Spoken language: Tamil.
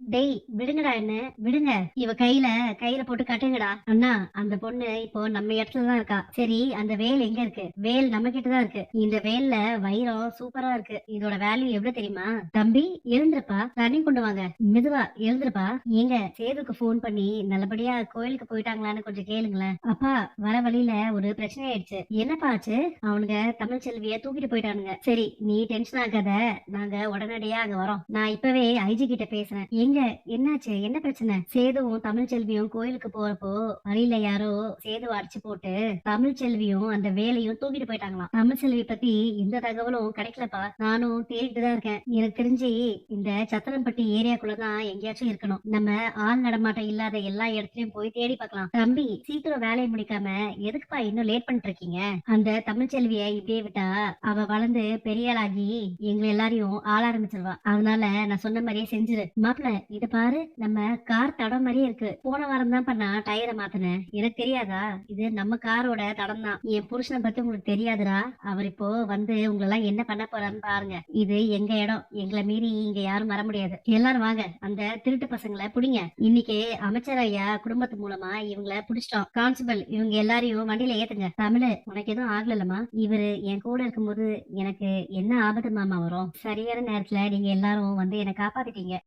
டேய் விடுங்கடா என்ன, விடுங்க. இவ கையில கையில போட்டு கட்டுங்கடா. அண்ணா, அந்த பொண்ணு இப்போ நம்ம இடத்துல தான் இருக்கா. சரி, அந்த வேல் எங்க இருக்கு? வேல் நம்ம கிட்ட தான் இருக்கு. இந்த வேல்ல வைரம் சூப்பரா இருக்கு. இதோட வேல்யூ எவ்வளவு தெரியுமா? தம்பி, எழுந்திருப்பா. தண்ணி கொண்டு வாங்க. மெதுவா எழுந்திருப்பா. ஏங்க, சேதுக்கு ஃபோன் பண்ணி நல்லபடியா கோயிலுக்கு போயிட்டாங்களான்னு கொஞ்சம் கேளுங்களேன். அப்பா, வர வழியில ஒரு பிரச்சனை ஆயிடுச்சு. என்னப்பா ஆச்சு? அவனுங்க தமிழ் செல்விய தூக்கிட்டு போயிட்டானுங்க. சரி, நீ டென்ஷன் ஆகாத. நாங்க உடனடியா அங்க வரோம். நான் இப்பவே ஐஜி கிட்ட பேசுறேன். எங்க, என்னாச்சு? என்ன பிரச்சனை? சேதுவும் தமிழ்ச்செல்வியும் கோயிலுக்கு போறப்போ வழியில யாரோ சேதுவை அடிச்சு போட்டு தமிழ்ச்செல்வியும் அந்த வேலையும் தூக்கிட்டு போயிட்டாங்களாம். தமிழ்ச்செல்வி பத்தி எந்த தகவலும் கிடைக்கலப்பா. நானும் தேடிட்டு தான் இருக்கேன். எனக்கு தெரிஞ்சு இந்த சத்திரம்பட்டி ஏரியாக்குள்ளதான் எங்கேயாச்சும் இருக்கணும். நம்ம ஆள் நடமாட்டம் இல்லாத எல்லா இடத்துலயும் போய் தேடி பார்க்கலாம். தம்பி, சீக்கிரம் வேலையை முடிக்காம எதுக்குப்பா இன்னும் லேட் பண்ணிட்டு இருக்கீங்க? அந்த தமிழ்ச்செல்விய இப்படியே விட்டா அவ வளர்ந்து பெரிய ஆளாகி எங்களை எல்லாரையும் ஆள ஆரம்பிச்சிருவா. அதனால நான் சொன்ன மாதிரியே செஞ்சிரு. மாப்பிள, இத பாரு, நம்ம கார் தடம் மாதிரியே இருக்கு. போன வாரம் தான் பண்ணா டயரை மாத்தினேன். எனக்கு தெரியாதா? இது நம்ம காரோட தடம் தான். என் புருஷனை பத்தி உங்களுக்கு தெரியாதுடா. அவர் இப்போ வந்து உங்களை எல்லாம் என்ன பண்ண போறாருன்னு பாருங்க. இது எங்க இடம். எங்களை மீறி இங்க யாரும் வர முடியாது. எல்லாரும் வாங்க, அந்த திருட்டு பசங்களை புடிங்க. இன்னைக்கு அமைச்சர் ஐயா குடும்பத்து மூலமா இவங்களை புடிச்சிட்டோம். கான்ஸ்டபிள், இவங்க எல்லாரையும் வண்டியில ஏத்துங்க. தமிழ், உனக்கு எதுவும் ஆகலமா? இவரு என் கூட இருக்கும்போது எனக்கு என்ன ஆபத்து மாமா வரும்? சரியான நேரத்துல நீங்க எல்லாரும் வந்து என்னை காப்பாத்திட்டீங்க.